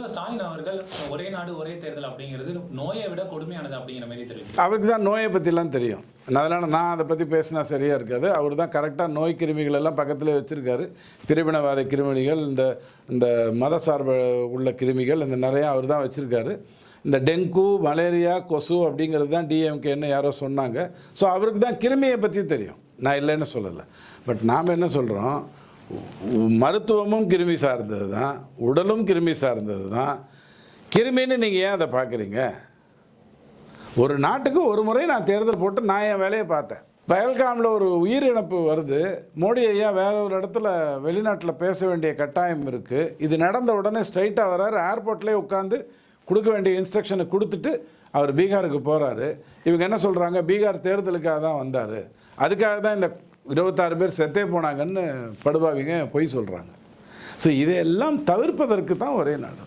முதல்வர் ஸ்டாலின் அவர்கள் ஒரே நாடு ஒரே தேர்தல் அப்படிங்கிறது நோயை விட கொடுமையானது அப்படிங்கிற மாதிரி தெரிவிச்சு. அவருக்கு தான் நோயை பற்றிலாம் தெரியும். அதனால் நான் அதை பற்றி பேசினா சரியாக இருக்காது. அவர் தான் கரெக்டாக நோய் கிருமிகள் எல்லாம் பக்கத்தில் வச்சுருக்காரு. பிரிவினவாத கிருமிகள், இந்த மத சார்பு உள்ள கிருமிகள், இந்த நிறையா அவர் தான் வச்சுருக்காரு. இந்த டெங்கு, மலேரியா, கொசு அப்படிங்கிறது தான் டிஎம்கேன்னு யாரோ சொன்னாங்க. ஸோ அவருக்கு தான் கிருமியை பற்றி தெரியும், நான் இல்லைன்னு சொல்லலை. பட் நாம் என்ன சொல்கிறோம், மருத்துவமும் கிருமி சார்ந்தது தான், உடலும் கிருமி சார்ந்தது தான். கிருமின்னு நீங்கள் ஏன் அதை பார்க்குறீங்க? ஒரு நாட்டுக்கு ஒரு முறை நான் தேர்தல் போட்டு நான் என் வேலையை பார்த்தேன். பஹல்காமில் ஒரு உயிரிழப்பு வருது. மோடி ஐயா வேற ஒரு இடத்துல வெளிநாட்டில் பேச வேண்டிய கட்டாயம் இருக்குது. இது நடந்த உடனே ஸ்ட்ரைட்டாக வர்றாரு, ஏர்போர்ட்லேயே உட்காந்து கொடுக்க வேண்டிய இன்ஸ்ட்ரக்ஷனை கொடுத்துட்டு அவர் பீகாருக்கு போகிறாரு. இவங்க என்ன சொல்கிறாங்க, பீகார் தேர்தலுக்காக தான் வந்தார், அதுக்காக தான் இந்த 26 பேர் செத்தே போனாங்கன்னு படுபாவிங்க பொய் சொல்கிறாங்க. ஸோ இதையெல்லாம் தவிர்ப்பதற்கு தான் ஒரே நாடு.